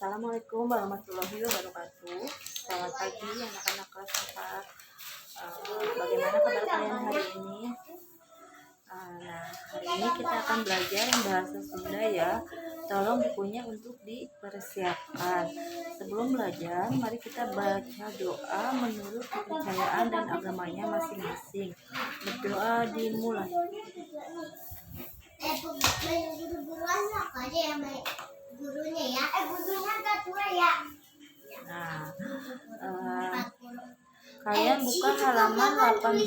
Assalamualaikum warahmatullahi wabarakatuh. Selamat pagi anak-anak kelas 4. Bagaimana kabar kalian hari ini? Hari ini kita akan belajar bahasa Sunda ya. Tolong bukunya untuk dipersiapkan. Sebelum belajar, mari kita baca doa menurut kepercayaan dan agamanya masing-masing. Berdoa dimulai. Gurunya ya, gurunya tak tua ya. Kalian buka halaman 81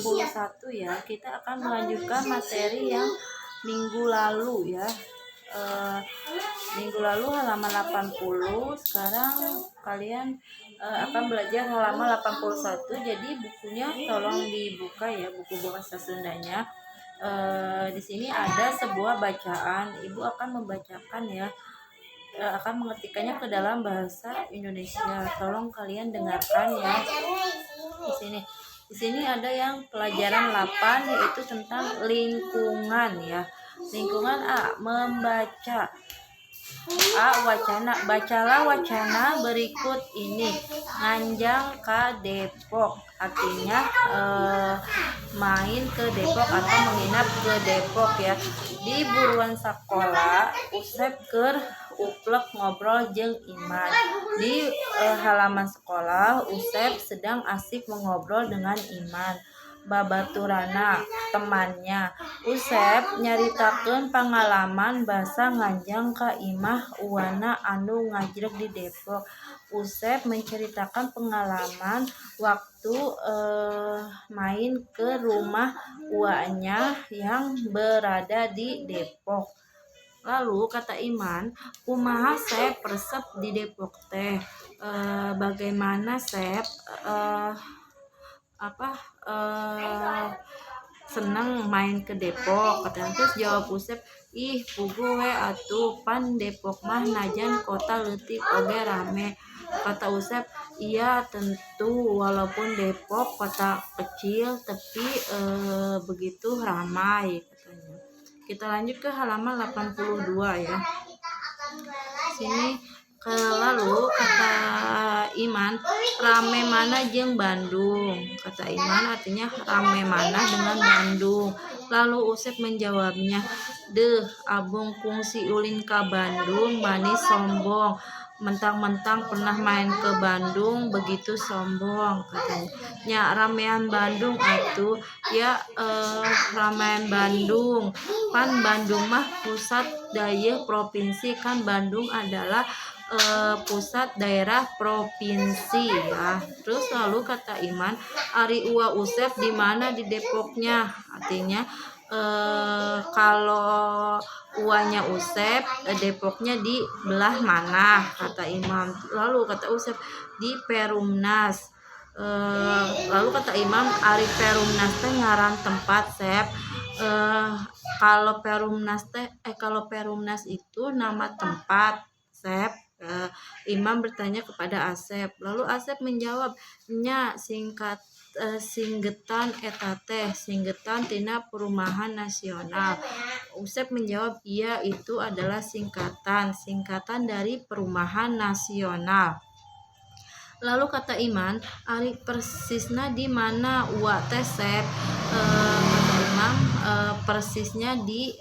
ya. Kita akan melanjutkan materi yang minggu lalu ya. Minggu lalu halaman 80. Sekarang kalian akan belajar halaman 81. Jadi bukunya tolong dibuka ya, buku bahasa Sundanya. Di sini ada sebuah bacaan. Ibu akan membacakan ya. Akan mengetikkannya ke dalam bahasa Indonesia. Tolong kalian dengarkan ya. Di sini ada yang pelajaran 8 yaitu tentang lingkungan ya. Lingkungan A, membaca. A, wacana. Bacalah wacana berikut ini. Nganjang ke Depok. Artinya main ke Depok atau menginap ke Depok ya. Di buruan sekolah usep keur uplek ngobrol jeung Iman. Di halaman sekolah usep sedang asik mengobrol dengan Iman. Babaturana temannya. Usep nyaritakeun pangalaman basa nganjang ka imah uwana anu ngajreg di Depok. Usep menceritakan pengalaman waktu main ke rumah uanya yang berada di Depok. Lalu kata Iman, kumaha Sep resep di Depok teh? Bagaimana Sep senang main ke Depok? Katanya. Terus jawab Usep, ih pugu we atuh pan Depok mah najan kota leutik oge rame. Kata Usep, iya tentu walaupun Depok kota kecil tapi begitu ramai katanya. Kita lanjut ke halaman 82 ya. Sini lalu kata Iman, rame mana jeung Bandung. Kata Iman artinya rame mana dengan Bandung. Lalu Usep menjawabnya, deuh abung kungsi ulin ka Bandung manis sombong. Mentang-mentang pernah main ke Bandung begitu sombong katanya. Nya ramean Bandung atuh ya, ramean Bandung pan Bandung mah pusat daya provinsi, kan Bandung adalah pusat daerah provinsi ya. Terus lalu kata Iman, ari ua Usep di mana di Depoknya? Artinya kalau uanya Usep Depoknya di belah mana, kata Imam. Lalu kata Usep di Perumnas. Lalu kata Imam, ari Perumnas teh ngaran tempat Sep. Kalau Perumnas itu nama tempat Sep. Imam bertanya kepada Asep. Lalu Asep menjawab, nya singgetan eta teh, singgetan tina Perumahan Nasional. Usep menjawab, iya itu adalah singkatan dari Perumahan Nasional. Lalu kata Iman, ari persisna di mana ua teh Sep? Kata Imam, persisnya di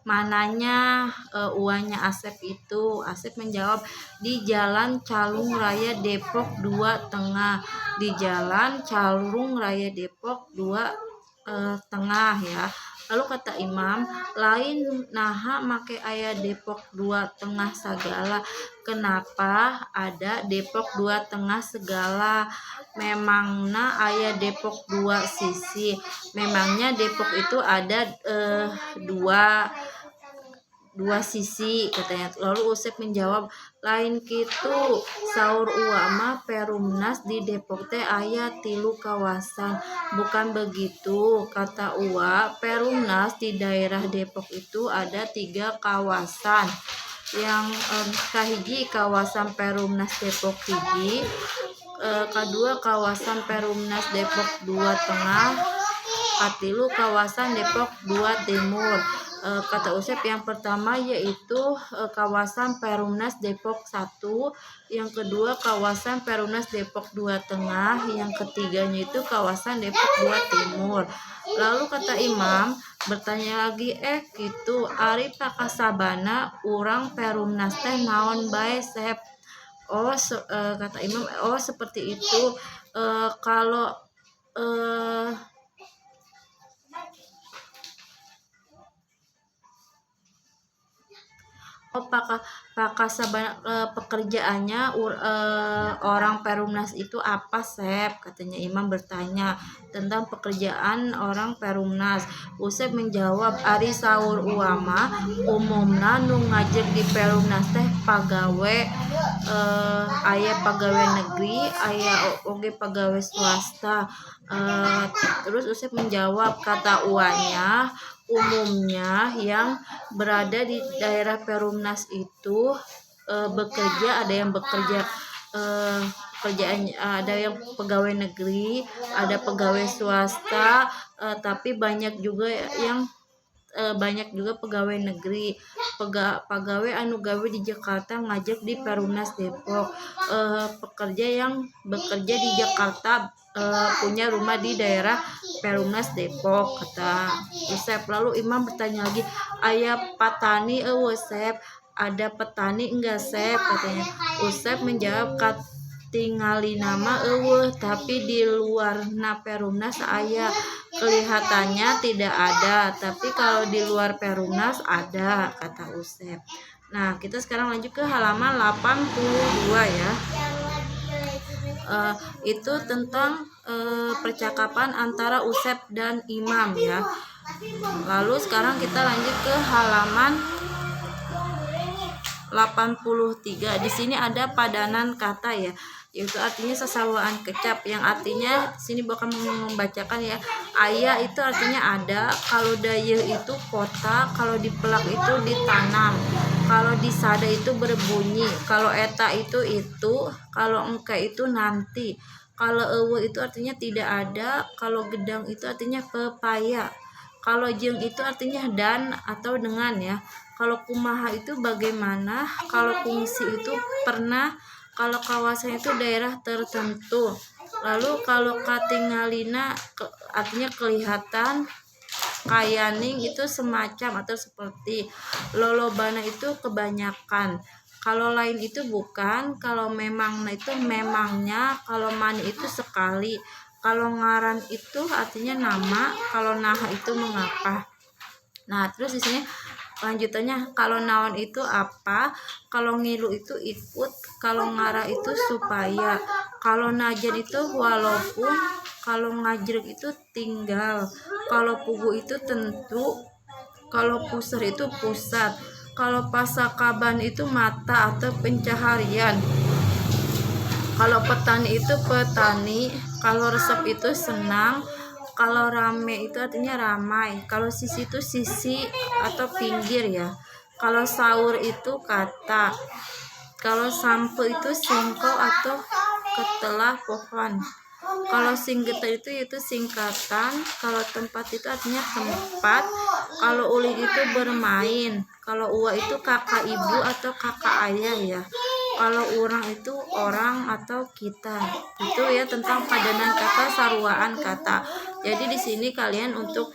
mananya uanya Asep itu. Asep menjawab, di Jalan Calung Raya Depok 2 Tengah. Di Jalan Calung Raya Depok 2 Tengah ya. Lalu kata Imam, lain naha make aya Depok 2 Tengah segala. Kenapa ada Depok 2 Tengah segala? Memangna aya Depok 2 sisi. Memangnya Depok itu ada dua sisi katanya. Lalu Usep menjawab, lain kitu saur ua mah Perumnas di Depok teh aya 3 kawasan. Bukan begitu, kata ua, Perumnas di daerah Depok itu ada 3 kawasan. Yang kahiji kawasan Perumnas Depok hiji, kedua kawasan Perumnas Depok 2 Tengah, katilu kawasan Depok 2 Timur. kata Usep yang pertama yaitu kawasan Perumnas Depok 1, yang kedua kawasan Perumnas Depok 2 Tengah, yang ketiganya itu kawasan Depok 2 Timur. Lalu kata Imam bertanya lagi, gitu ari pakasabana urang Perumnas teh naon bae Sep? Kata Imam, seperti itu. Kalau pekerjaannya orang Perumnas itu apa Sep? Katanya Imam bertanya tentang pekerjaan orang Perumnas. Usep menjawab, ari saur ulama umumna nu ngajak di Perumnas teh pagawe, aya pagawe negeri, aya oge pagawe swasta. Terus Usep menjawab, kata uanya umumnya yang berada di daerah Perumnas itu bekerja, ada yang bekerja pekerjaan, ada yang pegawai negeri, ada pegawai swasta, tapi banyak juga pegawai negeri, pegawai anu gawe di Jakarta ngajak di Perumnas Depok, pekerja yang bekerja di Jakarta punya rumah di daerah Perumnas Depok, kata Usep. Lalu Imam bertanya lagi, aya patani Sep? Ada petani enggak Sep? Katanya. Usep menjawab, tinggali nama tapi di luar Perumnas aya, kelihatannya tidak ada, tapi kalau di luar Perumnas ada, kata Usep. Nah, kita sekarang lanjut ke halaman 82 ya. Itu tentang percakapan antara Usep dan Imam ya. Lalu sekarang kita lanjut ke halaman 83. Di sini ada padanan kata ya, yaitu artinya sesawaan kecap, yang artinya sini bakal membacakan ya. Aya itu artinya ada, kalau dayeuh itu kota, kalau dipelak itu ditanam, kalau disada itu berbunyi, kalau eta itu, kalau engke itu nanti, kalau eueuh itu artinya tidak ada, kalau gedang itu artinya pepaya, kalau jeung itu artinya dan atau dengan ya. Kalau kumaha itu bagaimana, kalau kungsi itu pernah, kalau kawasan itu daerah tertentu. Lalu kalau katingalina artinya kelihatan, kayaning itu semacam atau seperti, lolobana itu kebanyakan, kalau lain itu bukan, kalau memangna itu memangnya, kalau mani itu sekali, kalau ngaran itu artinya nama, kalau naha itu mengapa. Nah, terus di sini lanjutannya, kalau naon itu apa, kalau ngilu itu ikut, kalau ngara itu supaya, kalau najan itu walaupun, kalau ngajreg itu tinggal, kalau pugu itu tentu, kalau pusar itu pusat, kalau pasakaban itu mata atau pencaharian, kalau petani itu petani, kalau resep itu senang, kalau rame itu artinya ramai, kalau sisi itu sisi atau pinggir ya, kalau saur itu kata, kalau sampe itu singko atau ketelah pohon, kalau singgeta itu singkatan, kalau tempat itu artinya tempat, kalau uling itu bermain, kalau uwa itu kakak ibu atau kakak ayah ya, kalau orang itu orang atau kita. Itu ya tentang padanan kata, saruaan kata. Jadi di sini kalian untuk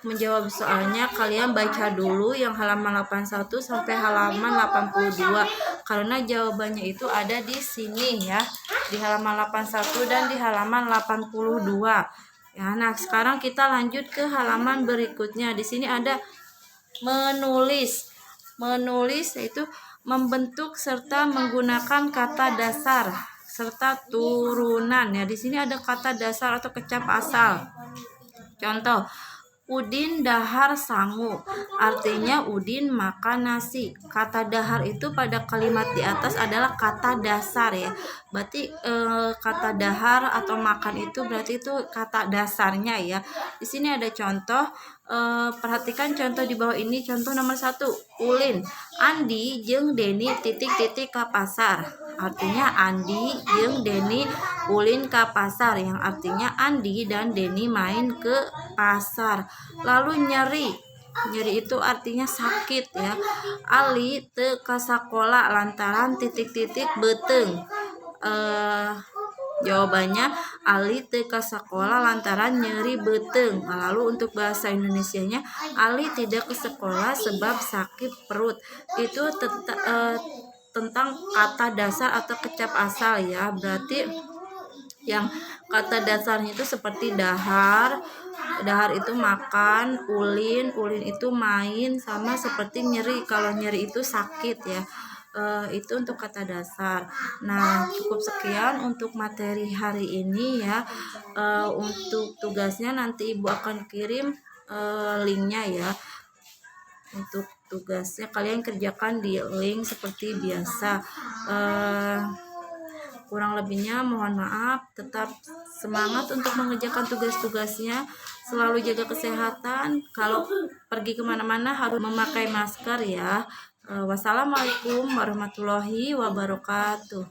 menjawab soalnya kalian baca dulu yang halaman 81 sampai halaman 82 karena jawabannya itu ada di sini ya, di halaman 81 dan di halaman 82 ya. Nah, sekarang kita lanjut ke halaman berikutnya. Di sini ada menulis yaitu membentuk serta menggunakan kata dasar serta turunan ya. Di sini ada kata dasar atau kecap asal. Contoh, Udin dahar sangu, artinya Udin makan nasi. Kata dahar itu pada kalimat di atas adalah kata dasar ya. Berarti kata dahar atau makan itu berarti itu kata dasarnya ya. Di sini ada contoh, perhatikan contoh di bawah ini. Contoh nomor 1, ulin, Andi jeung Deni titik-titik ke pasar. Artinya Andi jeung Deni ulin ke pasar, yang artinya Andi dan Deni main ke pasar. Lalu nyeri, Nyeri itu artinya sakit ya. Ali teu ka sakola lantaran titik-titik beuteung. Jawabannya Ali teu ka sakola lantaran nyeri beuteung. Lalu untuk bahasa Indonesianya, Ali tidak ke sekolah sebab sakit perut. Itu tentang kata dasar atau kecap asal ya. Berarti yang kata dasarnya itu seperti dahar. Dahar itu makan, ulin itu main, sama seperti nyeri. Kalau nyeri itu sakit ya. Itu untuk kata dasar. Nah, cukup sekian untuk materi hari ini ya. Untuk tugasnya nanti Ibu akan kirim linknya ya. Untuk tugasnya kalian kerjakan di link seperti biasa. Kurang lebihnya mohon maaf. Tetap semangat untuk mengerjakan tugas-tugasnya. Selalu jaga kesehatan. Kalau pergi kemana-mana harus memakai masker ya. Wassalamualaikum warahmatullahi wabarakatuh.